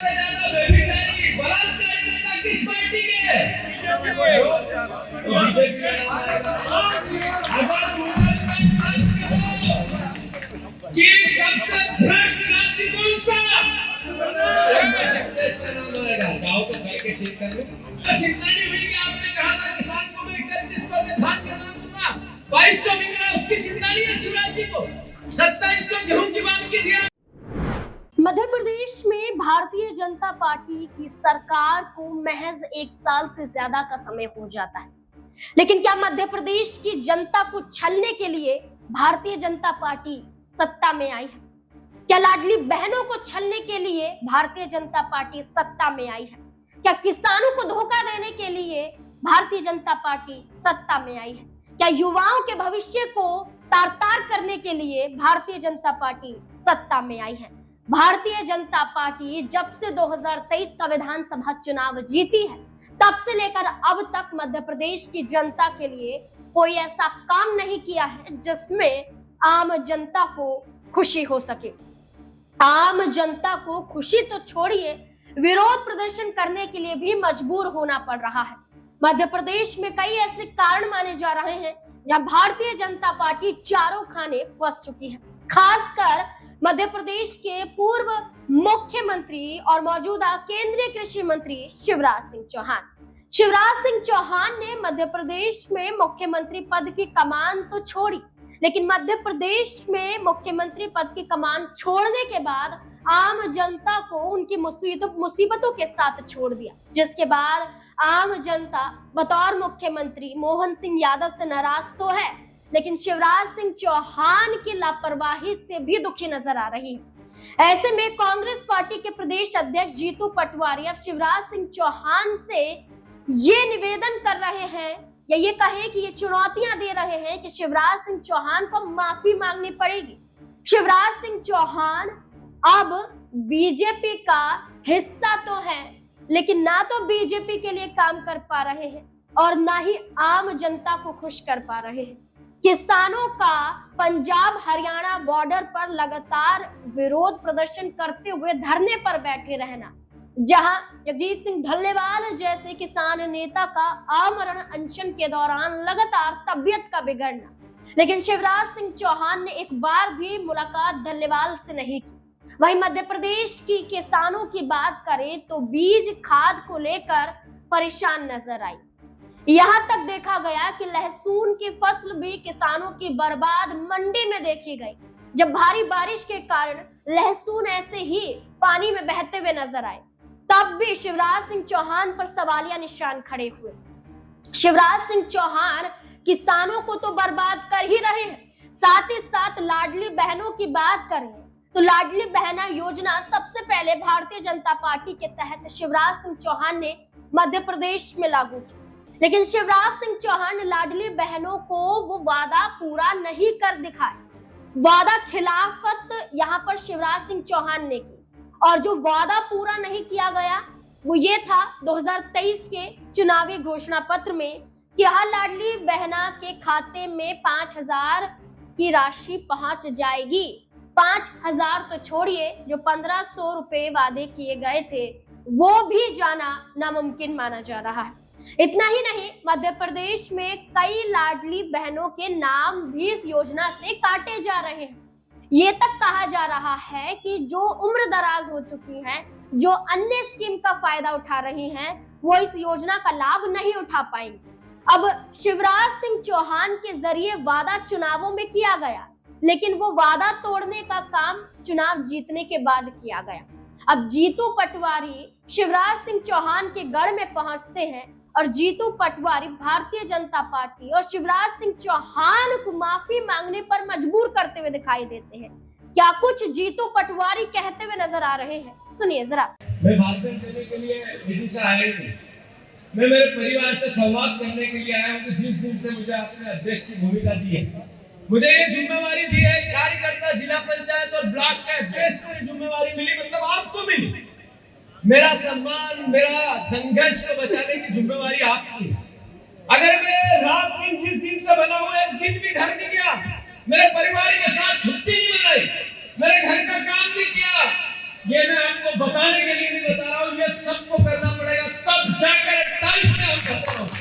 किस पार्टी के? कि सबसे भ्रष्ट राज्य कौन सा? जाओ तो घर के चेक कर लो। चिंता नहीं हुई कि आपने कहा था किसान को मैं 3100 के धान का दाम दूंगा, 2200 बिक रहा, उसकी चिंता नहीं है शिवराज जी को। 2700 गेहूं की बात की थी। मध्य प्रदेश में भारतीय जनता पार्टी की सरकार को महज 1 साल से ज्यादा का समय हो जाता है, लेकिन क्या मध्य प्रदेश की जनता को छलने के लिए भारतीय जनता पार्टी सत्ता में आई है? क्या लाडली बहनों को छलने के लिए भारतीय जनता पार्टी सत्ता में आई है? क्या किसानों को धोखा देने के लिए भारतीय जनता पार्टी सत्ता में आई है? क्या युवाओं के भविष्य को तार-तार करने के लिए भारतीय जनता पार्टी सत्ता में आई है? भारतीय जनता पार्टी जब से 2023 का विधानसभा चुनाव जीती है, तब से लेकर अब तक मध्य प्रदेश की जनता के लिए कोई ऐसा काम नहीं किया है जिसमें आम जनता को खुशी हो सके। आम जनता को खुशी तो छोड़िए, विरोध प्रदर्शन करने के लिए भी मजबूर होना पड़ रहा है। मध्य प्रदेश में कई ऐसे कारण माने जा रहे हैं जहां भारतीय जनता पार्टी चारों खाने फंस चुकी है। खासकर मध्य प्रदेश के पूर्व मुख्यमंत्री और मौजूदा केंद्रीय कृषि मंत्री शिवराज सिंह चौहान। शिवराज सिंह चौहान ने मध्य प्रदेश में मुख्यमंत्री पद की कमान तो छोड़ी, लेकिन मध्य प्रदेश में मुख्यमंत्री पद की कमान छोड़ने के बाद आम जनता को उनकी मुसीबतों के साथ छोड़ दिया, जिसके बाद आम जनता बतौर मुख्यमंत्री मोहन सिंह यादव से नाराज तो है, लेकिन शिवराज सिंह चौहान की लापरवाही से भी दुखी नजर आ रही है। ऐसे में कांग्रेस पार्टी के प्रदेश अध्यक्ष जीतू पटवारी अब शिवराज सिंह चौहान से ये निवेदन कर रहे हैं या ये कहे कि ये चुनौतियां दे रहे हैं कि शिवराज सिंह चौहान को माफी मांगनी पड़ेगी। शिवराज सिंह चौहान अब बीजेपी का हिस्सा तो है, लेकिन ना तो बीजेपी के लिए काम कर पा रहे हैं और ना ही आम जनता को खुश कर पा रहे हैं। किसानों का पंजाब हरियाणा बॉर्डर पर लगातार विरोध प्रदर्शन करते हुए धरने पर बैठे रहना, जहां जगजीत सिंह ढल्लेवाल जैसे किसान नेता का आमरण अनशन के दौरान लगातार तबीयत का बिगड़ना, लेकिन शिवराज सिंह चौहान ने एक बार भी मुलाकात ढल्लेवाल से नहीं की। वहीं मध्य प्रदेश की किसानों की बात करें तो बीज खाद को लेकर परेशान नजर आई। यहाँ तक देखा गया कि लहसुन की फसल भी किसानों की बर्बाद मंडी में देखी गई, जब भारी बारिश के कारण लहसुन ऐसे ही पानी में बहते हुए नजर आए, तब भी शिवराज सिंह चौहान पर सवालिया निशान खड़े हुए। शिवराज सिंह चौहान किसानों को तो बर्बाद कर ही रहे हैं, साथ ही साथ लाडली बहनों की बात करें तो लाडली बहना योजना सबसे पहले भारतीय जनता पार्टी के तहत शिवराज सिंह चौहान ने मध्य प्रदेश में लागू की, लेकिन शिवराज सिंह चौहान ने लाडली बहनों को वो वादा पूरा नहीं कर दिखाया। वादा खिलाफत यहाँ पर शिवराज सिंह चौहान ने की, और जो वादा पूरा नहीं किया गया वो ये था 2023 के चुनावी घोषणा पत्र में कि हर लाडली बहना के खाते में 5000 की राशि पहुंच जाएगी। 5000 तो छोड़िए, जो 1500 रुपए वादे किए गए थे वो भी जाना नामुमकिन माना जा रहा है। इतना ही नहीं, मध्य प्रदेश में कई लाडली बहनों के नाम भी इस योजना से काटे जा रहे हैं। ये तक कहा जा रहा है कि जो उम्र दराज हो चुकी हैं, जो अन्य स्कीम का फायदा उठा रही हैं, वो इस योजना का लाभ नहीं उठा पाएंगे। अब शिवराज सिंह चौहान के जरिए वादा चुनावों में किया गया, लेकिन वो वादा तोड़ने का काम चुनाव जीतने के बाद किया गया। अब जीतू पटवारी शिवराज सिंह चौहान के गढ़ में पहुंचते हैं और जीतू पटवारी भारतीय जनता पार्टी और शिवराज सिंह चौहान को माफी मांगने पर मजबूर करते हुए दिखाई देते हैं। क्या कुछ जीतू पटवारी कहते हुए नजर आ रहे हैं, सुनिए जरा। मैं भाषण देने के लिए विदिशा आया नहीं, मैं मेरे परिवार से संवाद करने के लिए आया हूँ कि जिस दिन से मुझे अपने अध्यक्ष की भूमिका दी है, मुझे ये जिम्मेवारी दी है, कार्यकर्ता जिला पंचायत और ब्लॉक के अध्यक्ष को जिम्मेवारी मिली, मतलब आपको मिली। मेरा सम्मान, मेरा संघर्ष को बचाने की जिम्मेवारी आपकी है। अगर मैं रात दिन जिस दिन से बना हुआ एक दिन भी घर नहीं गया, मेरे परिवार के साथ छुट्टी नहीं मनाई, मेरे घर का काम नहीं किया, ये मैं आपको बताने के लिए नहीं बता रहा हूं, ये सबको करना पड़ेगा, तब जाकर 28 में हम कर पाएंगे।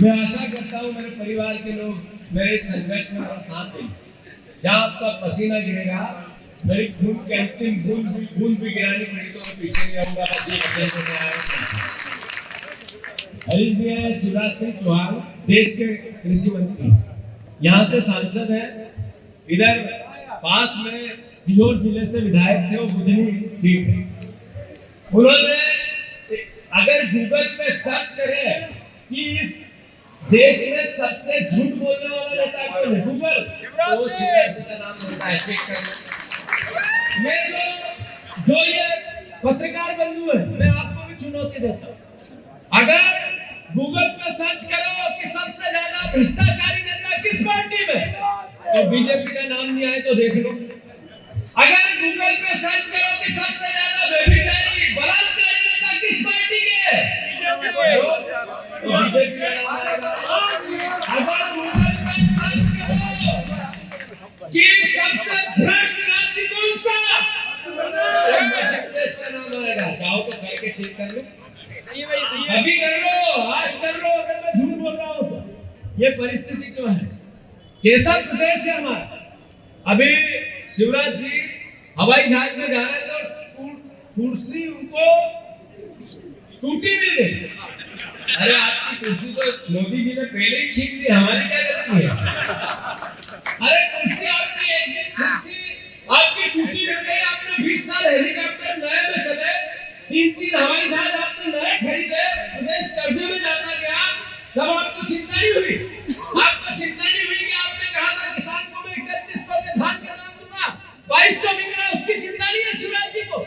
मैं आशा करता हूं मेरे परिवार के लोग मेरे संघर्ष में मेरा साथ देंगे। जहां आपका पसीना गिरेगा, मेरी खून की अंतिम बूंद भी गिरानी पड़ी तो मैं पीछे नहीं रहूंगा। हरीश जी है, शिवराज सिंह चौहान देश के कृषि मंत्री, यहाँ से सांसद है, इधर पास में सीहोर जिले से विधायक थे, वो बुधनी सीट है। उन्होंने अगर गूगल पे सर्च करे कि इस देश में सबसे झूठ बोलने वाला नेता कौन है, गूगल तो शिवराज जी का नाम मिलता है, चेक करना। ये पत्रकार बंधु है, मैं आपको भी चुनौती देता हूँ, अगर गूगल पे सर्च करो कि सबसे ज्यादा भ्रष्टाचारी नेता किस पार्टी में, तो बीजेपी का नाम नहीं आए तो देख लो। अगर गूगल पे सर्च करो कि सबसे ज्यादा व्यभिचारी बलात्कारी नेता किस पार्टी के, तो बीजेपी का नाम आएगा। अगर गूगल पे सर्च करो कि सबसे भ्रष्ट राज्य कौन सा, तो मध्य प्रदेश का नाम आएगा। चाहो तो करके चेक कर लो, अभी कर लो, आज कर लो। अगर मैं झूठ बोल रहा हूं तो ये परिस्थिति क्यों है, कैसा प्रदेश है हमारा। अभी शिवराज जी हवाई जहाज में जा रहे थे तो कुर्सी उनको टूटी मिल गई। अरे आपकी कुर्सी तो मोदी जी ने पहले ही छीन ली, हमारी क्या गलती है। अरे कुर्सी आपकी एक दिन कुर्सी आपकी टूटी मिल गई, आपने 20 साल हेलीकॉप्टर नए में चले, 3 हवाई जहाज आपने नए खरीदे, प्रदेश कर्जे में जाता गया, तब आपको चिंता नहीं हुई। आपको चिंता नहीं हुई कि आपने कहा था किसान को मैं 3100 के धान का दाम दूंगा, 2200 बिक रहा, उसकी चिंता नहीं है शिवराज जी को।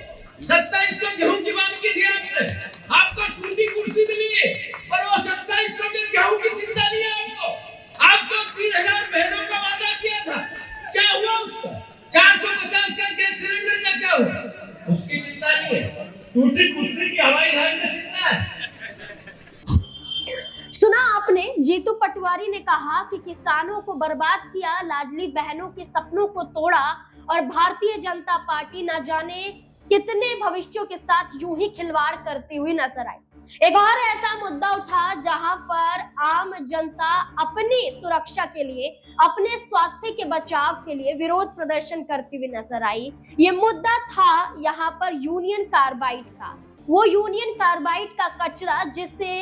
2700 गेहूं की बात की थी आपने, आपको टूटी कुर्सी मिली, पर वो 2700 के गेहूं की चिंता नहीं है आपको। आपको 3000 बहनों का वादा किया था, क्या हुआ उसका? 450 का गैस सिलेंडर का क्या हुआ? उसकी चिंता नहीं है, टूटी कुर्सी की हवाई जहाज में चिंता है। सुना आपने, जीतू पटवारी ने कहा कि किसानों को बर्बाद किया, लाडली बहनों के सपनों को तोड़ा और भारतीय जनता पार्टी न जाने कितने भविष्यों के साथ यूं ही खिलवाड़ करती हुई नजर आई। एक और ऐसा मुद्दा उठा जहां पर आम जनता अपनी सुरक्षा के लिए, अपने स्वास्थ्य के बचाव के लिए विरोध प्रदर्शन करती हुई नजर आई। ये मुद्दा था यहाँ पर यूनियन कार्बाइड का, वो यूनियन कार्बाइड का कचरा जिसे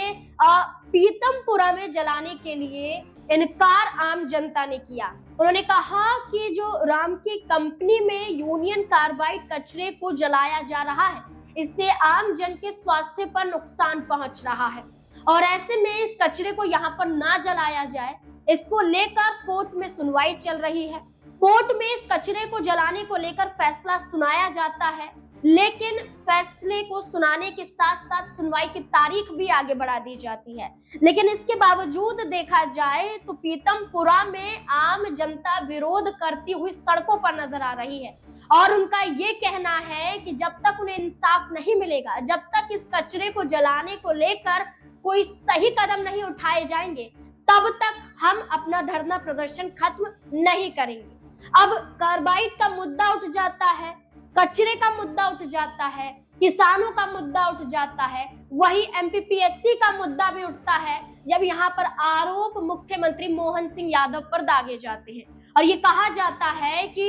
पीतमपुरा में जलाने के लिए इनकार आम जनता ने किया। उन्होंने कहा कि जो रामकी कंपनी में यूनियन कार्बाइड कचरे को जलाया जा रहा है, इससे आम जन के स्वास्थ्य पर नुकसान पहुंच रहा है और ऐसे में इस कचरे को यहाँ पर ना जलाया जाए, इसको लेकर कोर्ट में सुनवाई चल रही है। कोर्ट में इस कचरे को जलाने को लेकर फैसला सुनाया जाता है, लेकिन फैसले को सुनाने के साथ साथ सुनवाई की तारीख भी आगे बढ़ा दी जाती है। लेकिन इसके बावजूद देखा जाए तो पीतमपुरा में आम जनता विरोध करती हुई सड़कों पर नजर आ रही है और उनका ये कहना है कि जब तक उन्हें इंसाफ नहीं मिलेगा, जब तक इस कचरे को जलाने को लेकर कोई सही कदम नहीं उठाए जाएंगे, तब तक हम अपना धरना प्रदर्शन खत्म नहीं करेंगे। अब कार्बाइड का मुद्दा उठ जाता है, कचरे का मुद्दा उठ जाता है, किसानों का मुद्दा उठ जाता है, वही एमपीपीएससी का मुद्दा भी उठता है जब यहाँ पर आरोप मुख्यमंत्री मोहन सिंह यादव पर दागे जाते हैं और ये कहा जाता है कि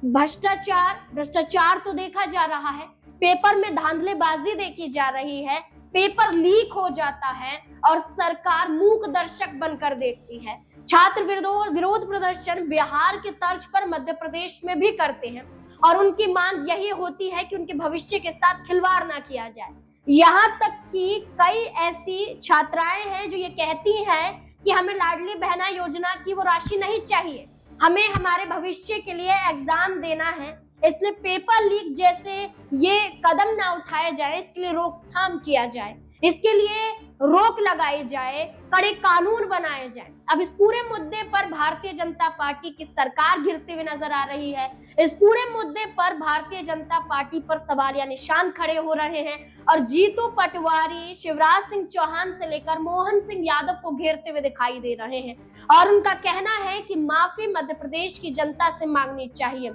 भ्रष्टाचार तो देखा जा रहा है, पेपर में धांधलेबाजी देखी जा रही है, पेपर लीक हो जाता है और सरकार मूक दर्शक बनकर देखती है। छात्र विरोध प्रदर्शन बिहार के तर्ज पर मध्य प्रदेश में भी करते हैं और उनकी मांग यही होती है कि उनके भविष्य के साथ खिलवाड़ ना किया जाए। यहाँ तक कि कई ऐसी छात्राएं हैं जो ये कहती हैं कि हमें लाडली बहना योजना की वो राशि नहीं चाहिए, हमें हमारे भविष्य के लिए एग्जाम देना है, इसलिए पेपर लीक जैसे ये कदम ना उठाए जाए, इसके लिए रोकथाम किया जाए, इसके लिए रोक लगाई जाए, कड़े कानून बनाए जाए। अब इस पूरे मुद्दे पर भारतीय जनता पार्टी की सरकार घिरते हुए नजर आ रही है। इस पूरे मुद्दे पर भारतीय जनता पार्टी पर सवालिया निशान खड़े हो रहे हैं और जीतू पटवारी शिवराज सिंह चौहान से लेकर मोहन सिंह यादव को घेरते हुए दिखाई दे रहे हैं और उनका कहना है कि माफी मध्य प्रदेश की जनता से मांगनी चाहिए।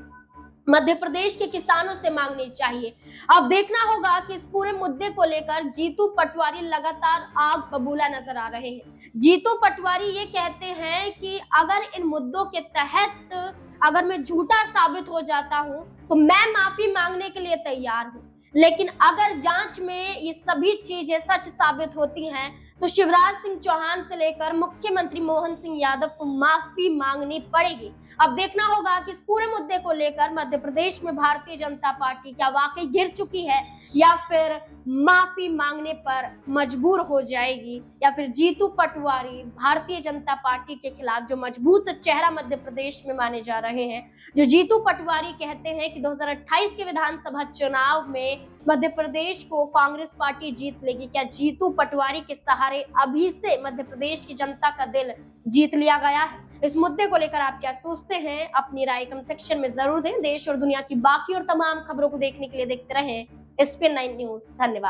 मध्य प्रदेश के किसानों से मांगनी चाहिए। अब देखना होगा कि इस पूरे मुद्दे को लेकर जीतू पटवारी लगातार आग बबूला नजर आ रहे हैं। जीतू पटवारी ये कहते हैं कि अगर इन मुद्दों के तहत अगर मैं झूठा साबित हो जाता हूं तो मैं माफी मांगने के लिए तैयार हूं, लेकिन अगर जांच में ये सभी चीजें सच साबित होती हैं तो शिवराज सिंह चौहान से लेकर मुख्यमंत्री मोहन सिंह यादव को माफी मांगनी पड़ेगी। अब देखना होगा कि इस पूरे मुद्दे को लेकर मध्य प्रदेश में भारतीय जनता पार्टी क्या वाकई गिर चुकी है या फिर माफी मांगने पर मजबूर हो जाएगी, या फिर जीतू पटवारी भारतीय जनता पार्टी के खिलाफ जो मजबूत चेहरा मध्य प्रदेश में माने जा रहे हैं, जो जीतू पटवारी कहते हैं कि 2028 के विधानसभा चुनाव में मध्य प्रदेश को कांग्रेस पार्टी जीत लेगी। क्या जीतू पटवारी के सहारे अभी से मध्य प्रदेश की जनता का दिल जीत लिया गया है? इस मुद्दे को लेकर आप क्या सोचते हैं? अपनी राय कमेंट सेक्शन में जरूर दें। देश और दुनिया की बाकी और तमाम खबरों को देखने के लिए देखते रहें SPN9 न्यूज। धन्यवाद।